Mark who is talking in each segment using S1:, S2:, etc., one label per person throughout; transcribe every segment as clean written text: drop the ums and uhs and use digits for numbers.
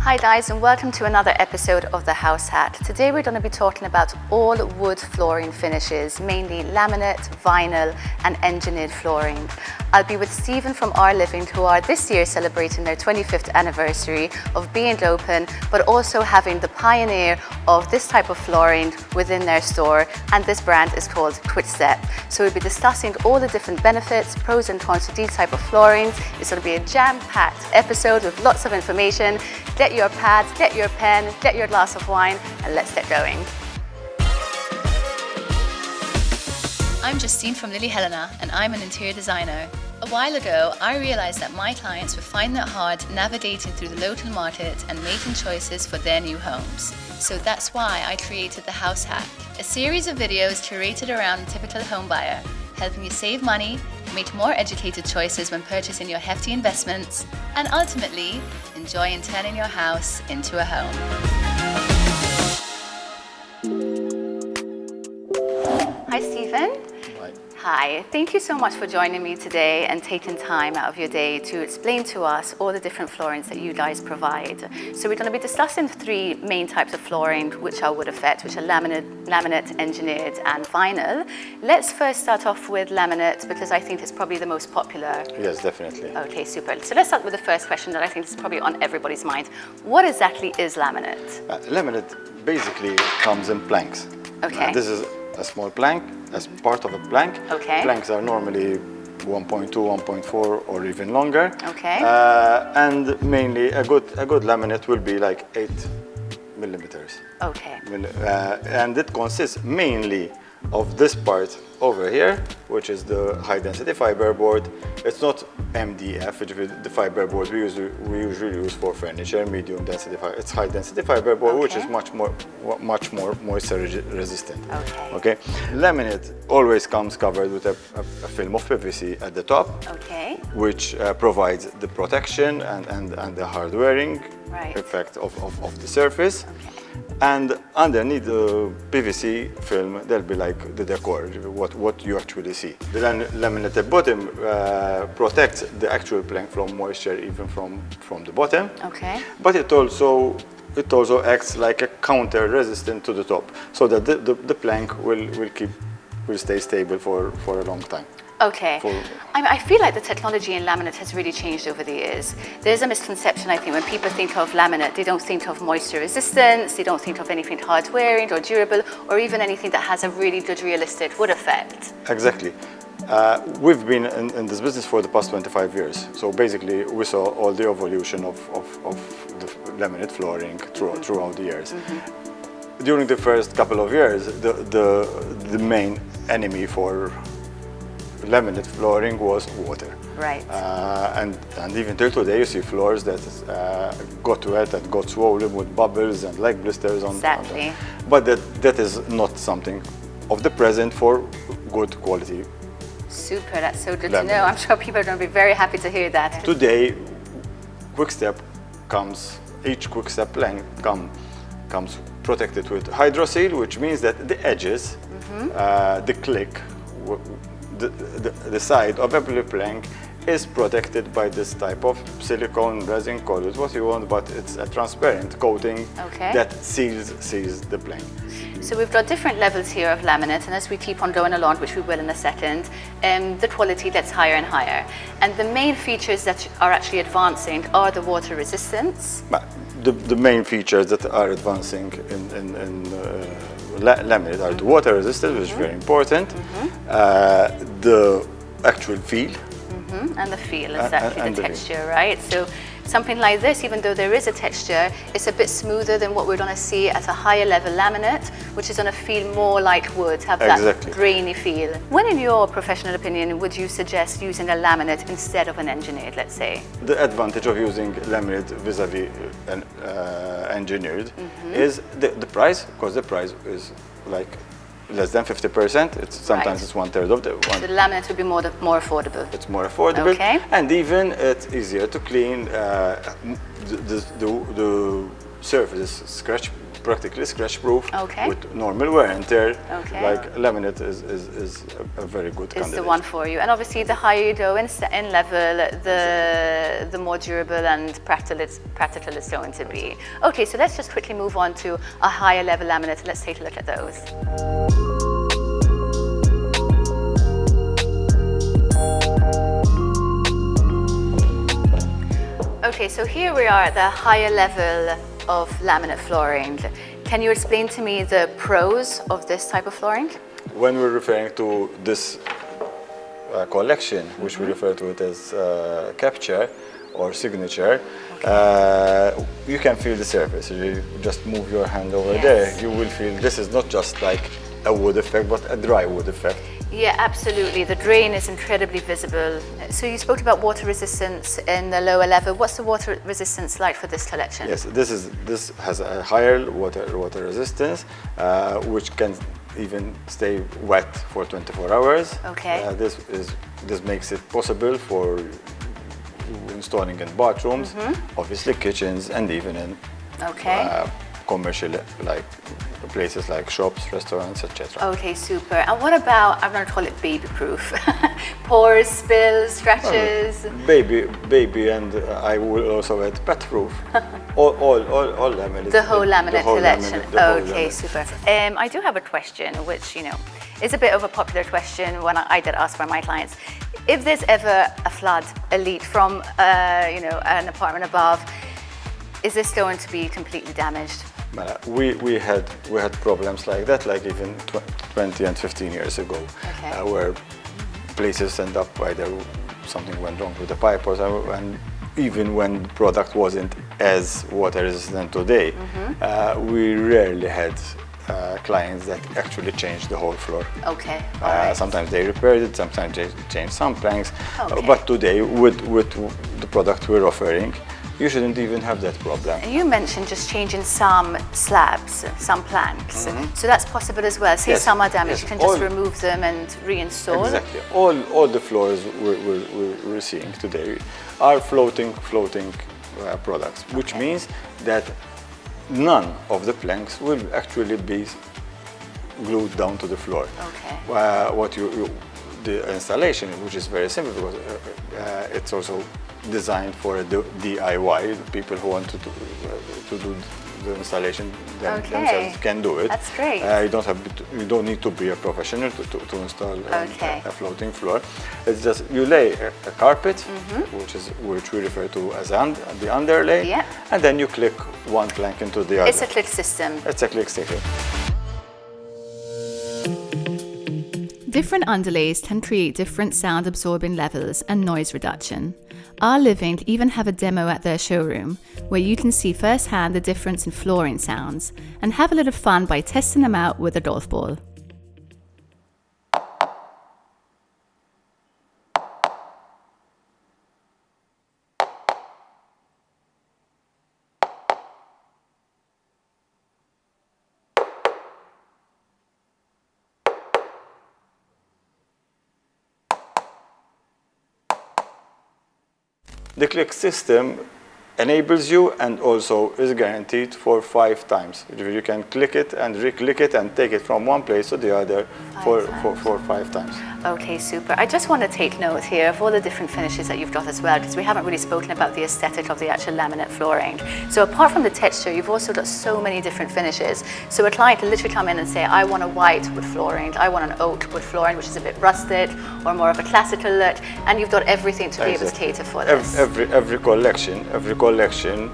S1: Hi guys, and welcome to another episode of The House Hack. Today we're going to be talking about all wood flooring finishes, mainly laminate, vinyl and engineered flooring. I'll be with Stephen from Our Living, who are this year celebrating their 25th anniversary of being open, but also having the pioneer of this type of flooring within their store, and this brand is called Quickstep. So we'll be discussing all the different benefits, pros and cons of these type of floorings. It's going to be a jam-packed episode with lots of information. Get your pad, get your pen, get your glass of wine, and let's get going. I'm Justine from Lily Helena, and I'm an interior designer. A while ago, I realized that my clients were finding it hard navigating through the local market and making choices for their new homes. So that's why I created The House Hack, a series of videos curated around the typical home buyer, helping you save money, make more educated choices when purchasing your hefty investments, and ultimately enjoy in turning your house into a home. Hi Stephen. Hi, thank you so much for joining me today and taking time out of your day to explain to us all the different floorings that you guys provide. So we're going to be discussing three main types of flooring which are wood effect, which are laminate, engineered and vinyl. Let's first start off with laminate because I think it's probably the most popular.
S2: Yes, definitely.
S1: Okay, super. So let's start with the first question that I think is probably on everybody's mind. What exactly is laminate?
S2: Laminate basically comes in planks.
S1: Okay.
S2: This is a small plank as part of a plank.
S1: Okay.
S2: Planks are normally 1.2, 1.4 or even longer.
S1: Okay.
S2: And mainly a good laminate will be like 8 millimeters.
S1: Okay.
S2: And it consists mainly of this part over here, which is the high density fiber board. It's not MDF, which is the fiber board we usually use for furniture, medium density fiber. It's high density fiber board,
S1: Okay.
S2: which is much more moisture resistant.
S1: Okay.
S2: Okay. Laminate always comes covered with a film of PVC at the top,
S1: Okay.
S2: which provides the protection and the hard wearing effect of the surface.
S1: Okay.
S2: And underneath the PVC film, there'll be like the decor, what you actually see. The laminated bottom protects the actual plank from moisture, even from the bottom.
S1: Okay.
S2: But it also acts like a counter resistant to the top, so that the plank will stay stable for a long time.
S1: Okay. I feel like the technology in laminate has really changed over the years. There's a misconception, I think, when people think of laminate, they don't think of moisture resistance, they don't think of anything hard wearing or durable, or even anything that has a really good realistic wood effect.
S2: Exactly. We've been in this business for the past 25 years. So basically, we saw all the evolution of the laminate flooring throughout the years. Mm-hmm. During the first couple of years, the main enemy for laminate flooring was water. Right. And even till today, you see floors that got wet and got swollen with bubbles and like blisters on.
S1: Exactly.
S2: But that is not something of the present for good quality.
S1: Super, that's so good to know. I'm sure people are going to be very happy to hear that.
S2: Today, each Quickstep plank comes protected with HydroSeal, which means that the edges, the click, the side of every plank is protected by this type of silicone resin, call it what you want, but it's a transparent coating that seals the plank.
S1: So we've got different levels here of laminate, and as we keep on going along, which we will in a second, the quality gets higher and higher. And the main features that are actually advancing are the water resistance.
S2: The main features that are advancing in laminate are the water resistance, which is very important, the actual feel.
S1: And the feel, exactly, and the texture, right? So something like this, even though there is a texture, it's a bit smoother than what we're going to see at a higher level laminate, which is going to feel more like wood, have that grainy feel. When, in your professional opinion, would you suggest using a laminate instead of an engineered, let's say? The advantage of using laminate vis-a-vis an engineered is the price, because the price is like less than 50%. It's sometimes it's 1/3 of the one. So the laminate would be more affordable. It's more affordable, and even it's easier to clean. The surface is scratch
S2: practically scratch-proof
S1: Okay.
S2: with normal wear and tear.
S1: Okay.
S2: Like laminate is a very good
S1: Is
S2: candidate.
S1: the one for you. And obviously the higher you go in level, the more durable and practical it's going to be. Okay, so let's just quickly move on to a higher level laminate. Let's take a look at those. Okay, so here we are at the higher level of laminate flooring. Can you explain to me the pros of this type of flooring?
S2: When we're referring to this collection, which we refer to it as capture or signature, you can feel the surface. You just move your hand over there, you will feel this is not just like a wood effect, but a dry wood effect.
S1: Yeah, absolutely. The drain is incredibly visible. So you spoke about water resistance in the lower level. What's the water resistance like for this collection?
S2: Yes, this has a higher water resistance, which can even stay wet for 24 hours.
S1: Okay.
S2: This makes it possible for installing in bathrooms, obviously kitchens, and even in commercial like places like shops, restaurants, etc.
S1: Okay, super. And what about, I'm going to call it baby-proof? Pores, spills, scratches?
S2: Baby, and I will also add pet-proof. all laminate.
S1: The whole laminate collection. Okay,
S2: laminate.
S1: super. I do have a question, which, is a bit of a popular question when I get asked by my clients. If there's ever a flood, a leak from, an apartment above, is this going to be completely damaged?
S2: We had problems like that, like even 20 and 15 years ago, where places end up either something went wrong with the pipe, and even when the product wasn't as water resistant today, we rarely had clients that actually changed the whole floor.
S1: Okay. Right.
S2: Sometimes they repaired it, sometimes they changed some planks, but today with the product we're offering, you shouldn't even have that problem.
S1: And you mentioned just changing some slabs, some planks. So that's possible as well. Say some are damaged, you can just remove them and reinstall.
S2: Exactly. All the floors we're seeing today are floating products, which means that none of the planks will actually be glued down to the floor.
S1: Okay.
S2: The installation, which is very simple because it's also designed for a DIY. People who want to do the installation themselves can do it.
S1: That's great.
S2: You don't need to be a professional to install a floating floor. It's just you lay a carpet, which we refer to as the underlay, and then you click one plank into the other.
S1: It's a click system.
S2: It's a click system.
S1: Different underlays can create different sound absorbing levels and noise reduction. Our Living even have a demo at their showroom where you can see firsthand the difference in flooring sounds and have a little fun by testing them out with a golf ball.
S2: The click system enables you and also is guaranteed for 5 times. You can click it and re-click it and take it from one place to the other for 5 times.
S1: Okay, super. I just want to take note here of all the different finishes that you've got as well, because we haven't really spoken about the aesthetic of the actual laminate flooring. So apart from the texture, you've also got so many different finishes. So a client can literally come in and say, I want a white wood flooring, I want an oak wood flooring, which is a bit rusted or more of a classical look, and you've got everything to be able to cater for this.
S2: Every collection,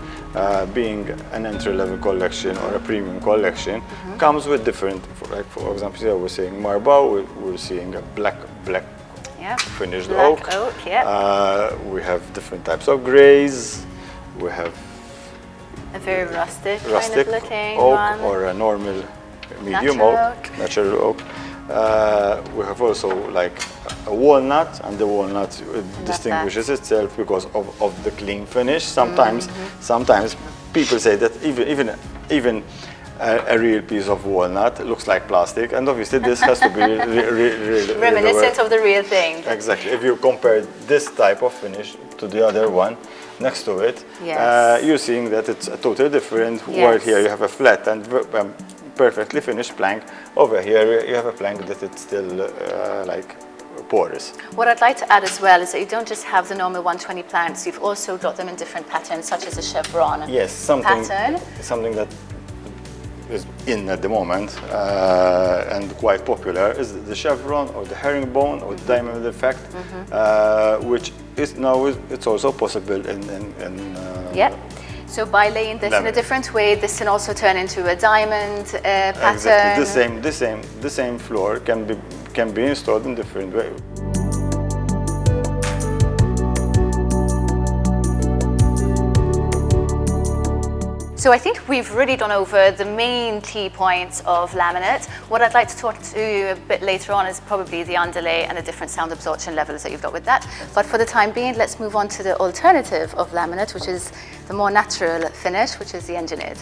S2: being an entry-level collection or a premium collection, comes with different, like for example, here we're seeing marble, we're seeing a black finished oak. We have different types of grays. We have
S1: a very rustic kind of looking
S2: oak
S1: one.
S2: Or a normal medium natural oak. We have also like a walnut, and the walnut distinguishes itself because of the clean finish. Sometimes people say that even a real piece of walnut looks like plastic, and obviously this has to be
S1: reminiscent of the real thing.
S2: Exactly. If you compare this type of finish to the other one, next to it,
S1: Yes.
S2: you're seeing that it's totally different.
S1: Yes.
S2: Where here you have a flat and perfectly finished plank. Over here you have a plank that it's still like porous.
S1: What I'd like to add as well is that you don't just have the normal 120 planks, you've also got them in different patterns, such as a chevron pattern.
S2: Something that is in at the moment and quite popular is the chevron or the herringbone or the diamond effect, which is now it's also possible in
S1: yeah. So by laying this in a different way, this can also turn into a diamond pattern.
S2: Exactly. The same floor can be installed in different ways.
S1: So I think we've really gone over the main key points of laminate. What I'd like to talk to you a bit later on is probably the underlay and the different sound absorption levels that you've got with that. But for the time being, let's move on to the alternative of laminate, which is the more natural finish, which is the engineered.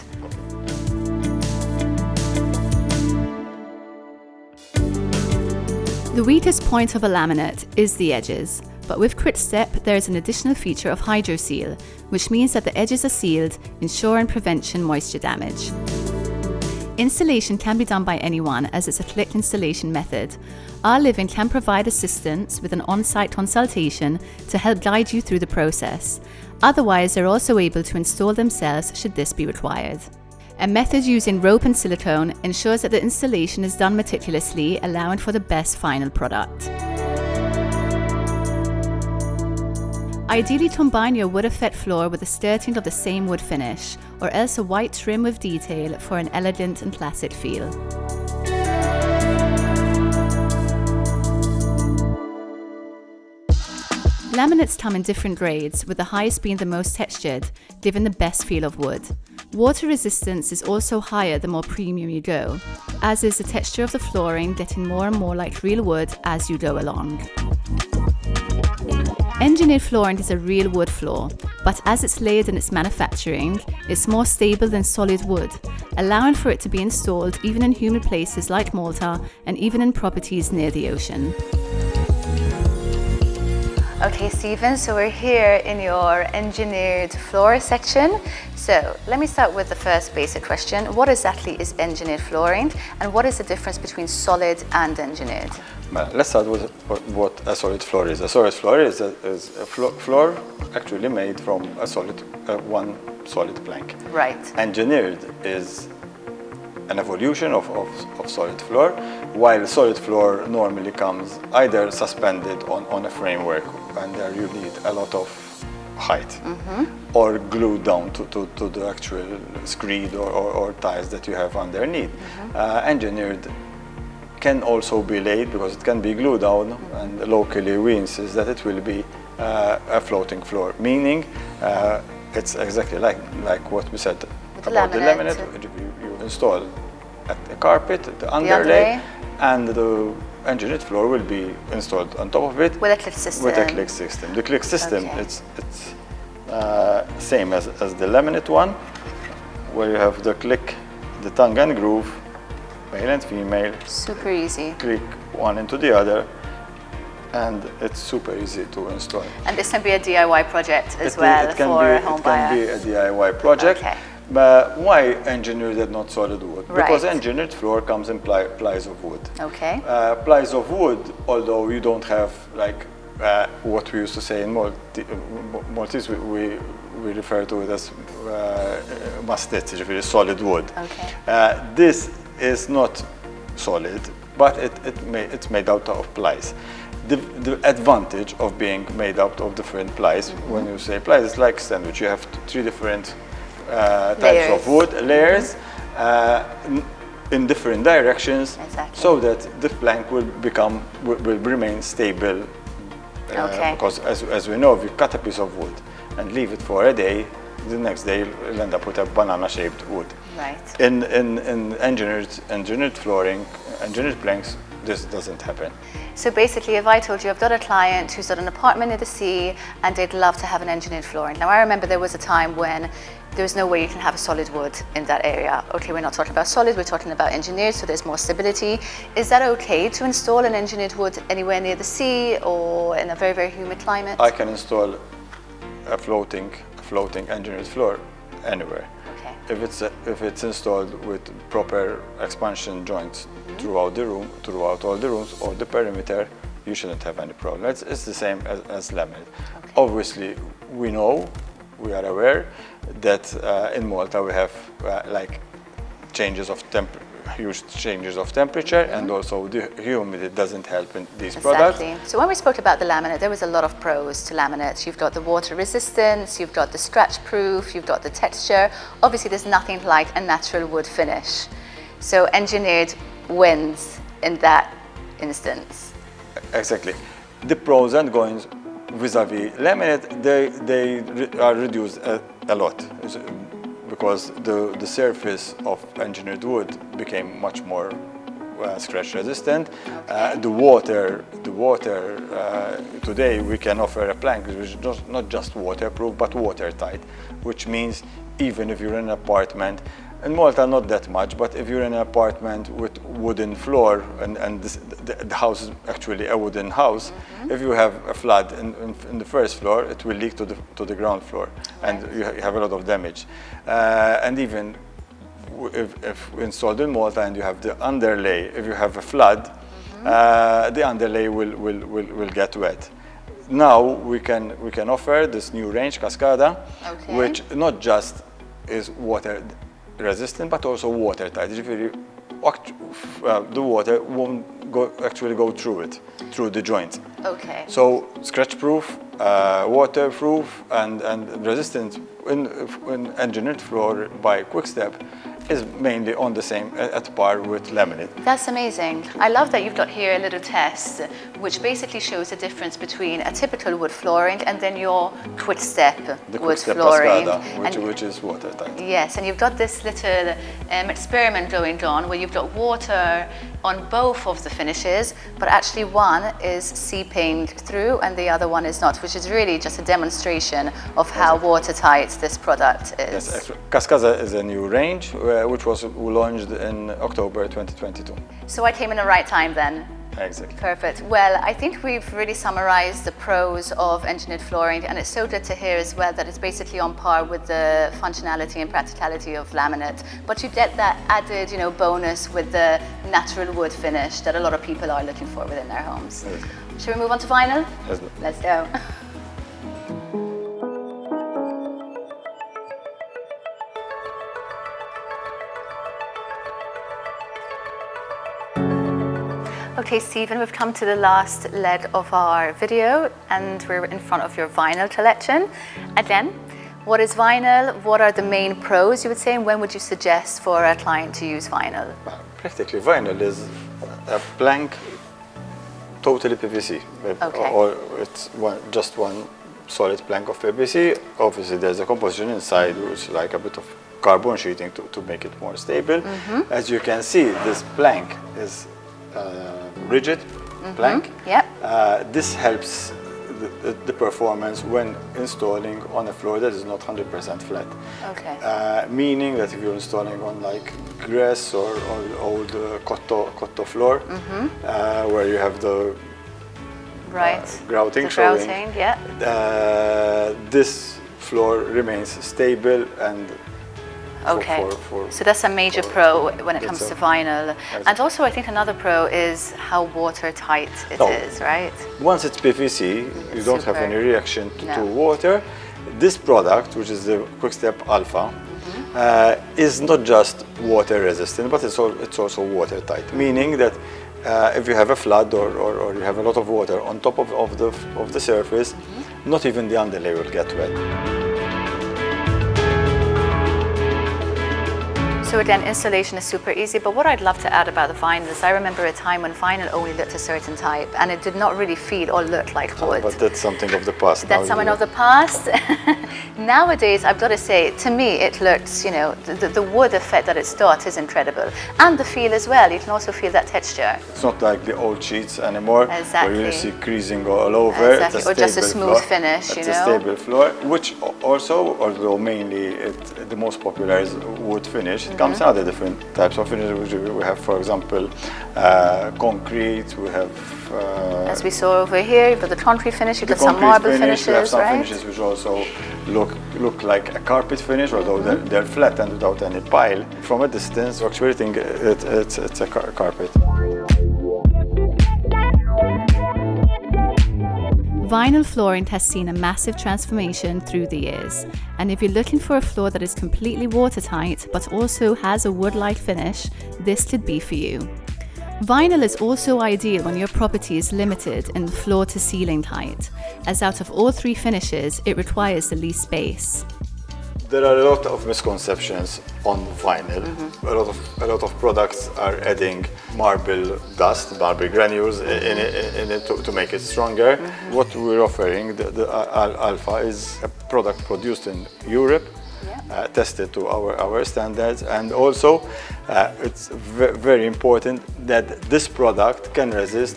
S1: The weakest point of a laminate is the edges. But with CritStep, there is an additional feature of HydroSeal, which means that the edges are sealed, ensuring prevention moisture damage. Installation can be done by anyone as it's a click installation method. Our Living can provide assistance with an on-site consultation to help guide you through the process. Otherwise, they're also able to install themselves should this be required. A method using rope and silicone ensures that the installation is done meticulously, allowing for the best final product. Ideally, combine your wood effect floor with a skirting of the same wood finish, or else a white trim with detail for an elegant and classic feel. Laminates come in different grades, with the highest being the most textured, giving the best feel of wood. Water resistance is also higher the more premium you go, as is the texture of the flooring, getting more and more like real wood as you go along. Engineered flooring is a real wood floor, but as it's layered in its manufacturing, it's more stable than solid wood, allowing for it to be installed even in humid places like Malta and even in properties near the ocean. Okay, Stephen, so we're here in your engineered floor section. So let me start with the first basic question. What exactly is engineered flooring, and what is the difference between solid and engineered?
S2: Well, let's start with what a solid floor is. A solid floor is a floor actually made from a solid, one solid plank.
S1: Right.
S2: Engineered is an evolution of solid floor, while solid floor normally comes either suspended on a framework, and there you need a lot of height, or glued down to the actual screed or ties that you have underneath. Engineered can also be laid because it can be glued down, and locally we insist that it will be a floating floor, meaning it's exactly like what we said about the laminate. You install a carpet, the underlay, and the engineered floor will be installed on top of it
S1: with a click system.
S2: With a click system. The click system, it's same as the laminate one, where you have the click, the tongue and groove, male and female.
S1: Super easy.
S2: Click one into the other, and it's super easy to install.
S1: And this can be a DIY project as well for a home buyer.
S2: It can be a DIY project.
S1: Okay.
S2: But why engineered and not solid wood?
S1: Right.
S2: Because engineered floor comes in plies of wood.
S1: Okay.
S2: Plies of wood, although you don't have like what we used to say in Maltese, we refer to it as mastet, which is solid wood.
S1: Okay.
S2: This is not solid, but it's made out of plies. The advantage of being made out of different plies, when you say plies, it's like sandwich. You have three different types of wood, layers, in different directions, so that the plank will remain stable. Because as we know, if you cut a piece of wood and leave it for a day, the next day you'll end up with a banana-shaped wood.
S1: Right.
S2: In engineered flooring, engineered planks, this doesn't happen.
S1: So basically, if I told you I've got a client who's got an apartment near the sea and they'd love to have an engineered flooring. Now I remember there was a time when there was no way you can have a solid wood in that area. Okay, we're not talking about solid, we're talking about engineered, so there's more stability. Is that okay to install an engineered wood anywhere near the sea or in a very, very humid climate?
S2: I can install a floating engineered floor anywhere.
S1: Okay.
S2: If it's installed with proper expansion joints throughout all the rooms or the perimeter, you shouldn't have any problem. It's the same as laminate.
S1: Okay.
S2: Obviously, we are aware that in Malta we have like huge changes of temperature, and also the humidity doesn't help in these products.
S1: Exactly. So when we spoke about the laminate, there was a lot of pros to laminate. You've got the water resistance, you've got the scratch proof, you've got the texture. Obviously there's nothing like a natural wood finish. So engineered wins in that instance.
S2: Exactly. The pros and cons vis-a-vis laminate, they are reduced a lot, because the surface of engineered wood became much more scratch resistant.
S1: Okay.
S2: The water today we can offer a plank which is not just waterproof but watertight, which means even if you're in an apartment, in Malta not that much, but if you're in an apartment with wooden floor and the house is actually a wooden house, if you have a flood in the first floor, it will leak to the ground floor, and you have a lot of damage. And even if installed in Malta and you have the underlay, if you have a flood, the underlay will get wet. Now we can offer this new range, Cascada, which not just is water resistant but also watertight. The water won't actually go through the joint.
S1: Okay.
S2: So scratch proof, waterproof, and resistant in engineered floor by Quickstep is mainly on the same, at par with laminate.
S1: That's amazing. I love that you've got here a little test which basically shows the difference between a typical wood flooring and then your Quickstep wood flooring.
S2: Cascada, which is watertight.
S1: Yes, and you've got this little experiment going on where you've got water on both of the finishes, but actually one is seeping through and the other one is not, which is really just a demonstration of how watertight this product is.
S2: Yes, Cascada is a new range which was launched in October 2022.
S1: So I came in the right time then.
S2: Exactly.
S1: Perfect. Well, I think we've really summarized the pros of engineered flooring, and it's so good to hear as well that it's basically on par with the functionality and practicality of laminate. But you get that added, bonus with the natural wood finish that a lot of people are looking for within their homes.
S2: Yes.
S1: Should we move on to vinyl?
S2: Yes.
S1: Let's go. Okay, Stephen, we've come to the last leg of our video and we're in front of your vinyl collection. Again, what is vinyl? What are the main pros, you would say, and when would you suggest for a client to use vinyl?
S2: Practically, vinyl is a plank totally PVC.
S1: Okay.
S2: Or it's just one solid plank of PVC. Obviously, there's a composition inside which is like a bit of carbon sheeting to make it more stable. As you can see, this plank is rigid plank.
S1: Yep.
S2: This helps the performance when installing on a floor that is not 100% flat.
S1: Okay.
S2: Meaning that if you're installing on like grass or old cotto floor, where you have the grouting showing,
S1: yeah.
S2: This floor remains stable and
S1: Okay, so that's a major pro when it comes to vinyl.
S2: Exactly.
S1: And also I think another pro is how watertight it is, right?
S2: Once it's PVC, you don't have any reaction to
S1: No.
S2: water. This product, which is the Quickstep Alpha, is not just water resistant, but it's also watertight, meaning that if you have a flood or you have a lot of water on top of the surface, not even the underlay will get wet.
S1: So again, installation is super easy, but what I'd love to add about the vinyl is I remember a time when vinyl only looked a certain type and it did not really feel or look like wood.
S2: But that's something of the past.
S1: That's something of the past. Nowadays, I've got to say, to me, it looks, the wood effect that it's got is incredible. And the feel as well, you can also feel that texture.
S2: It's not like the old sheets anymore,
S1: Exactly.
S2: where you see creasing all over.
S1: Exactly.
S2: It's a
S1: or just a smooth
S2: floor.
S1: finish,
S2: It's a stable floor, which also, although mainly the most popular is wood finish, it comes other different types of finishes. We have, for example, concrete. We have
S1: as we saw over here, you've got the concrete finish, you've got some
S2: concrete
S1: marble
S2: finish. We have
S1: finishes,
S2: some
S1: right?
S2: finishes which also look like a carpet finish, although they're flat and without any pile. From a distance, you actually think it's a carpet.
S1: Vinyl flooring has seen a massive transformation through the years, and if you're looking for a floor that is completely watertight but also has a wood-like finish, this could be for you. Vinyl is also ideal when your property is limited in floor-to-ceiling height, as out of all three finishes, it requires the least space.
S2: There are a lot of misconceptions on vinyl. A lot of products are adding marble dust, marble granules in it to make it stronger. What we're offering, the Alpha, is a product produced in Europe, tested to our standards, and also it's very important that this product can resist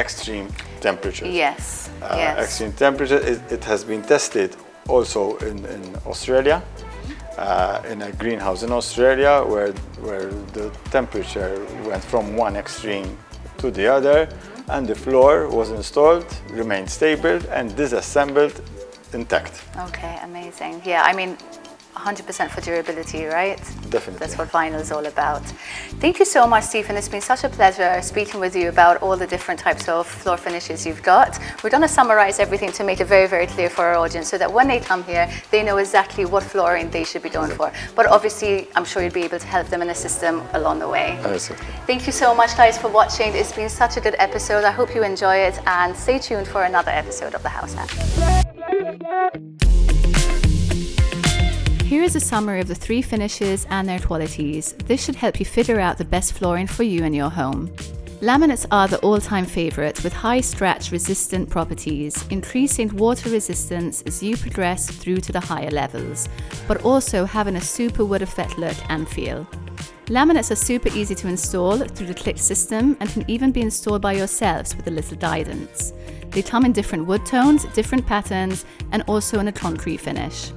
S2: extreme temperatures.
S1: Yes.
S2: Extreme temperature. It has been tested also in Australia, in a greenhouse in Australia, where the temperature went from one extreme to the other, and the floor was installed, remained stable, and disassembled intact.
S1: Okay, amazing. Yeah, I mean, 100% for durability, right?
S2: Definitely.
S1: That's what vinyl is all about. Thank you so much, Stephen. It's been such a pleasure speaking with you about all the different types of floor finishes you've got. We're going to summarize everything to make it very, very clear for our audience so that when they come here, they know exactly what flooring they should be going for. But obviously, I'm sure you'll be able to help them and assist them along the way.
S2: Absolutely.
S1: Thank you so much, guys, for watching. It's been such a good episode. I hope you enjoy it, and stay tuned for another episode of The House Hack. Here is a summary of the three finishes and their qualities. This should help you figure out the best flooring for you and your home. Laminates are the all-time favorite, with high scratch resistant properties, increasing water resistance as you progress through to the higher levels, but also having a super wood effect look and feel. Laminates are super easy to install through the click system and can even be installed by yourselves with a little guidance. They come in different wood tones, different patterns, and also in a concrete finish.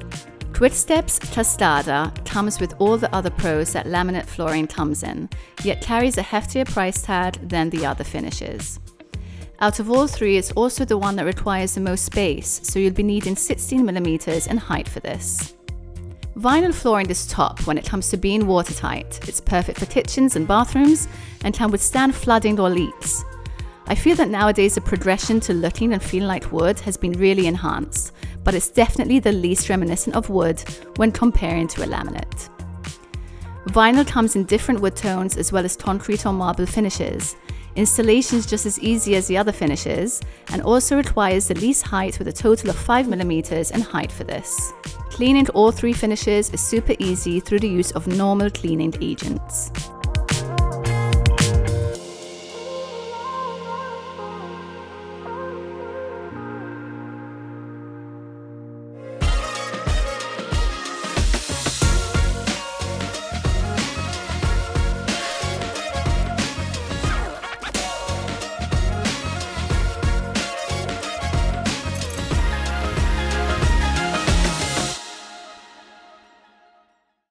S1: Quickstep's Tostada comes with all the other pros that laminate flooring comes in, yet carries a heftier price tag than the other finishes. Out of all three, it's also the one that requires the most space, so you'll be needing 16mm in height for this. Vinyl flooring is top when it comes to being watertight. It's perfect for kitchens and bathrooms and can withstand flooding or leaks. I feel that nowadays the progression to looking and feeling like wood has been really enhanced, but it's definitely the least reminiscent of wood when comparing to a laminate. Vinyl comes in different wood tones as well as concrete or marble finishes. Installation is just as easy as the other finishes and also requires the least height with a total of 5mm in height for this. Cleaning all three finishes is super easy through the use of normal cleaning agents.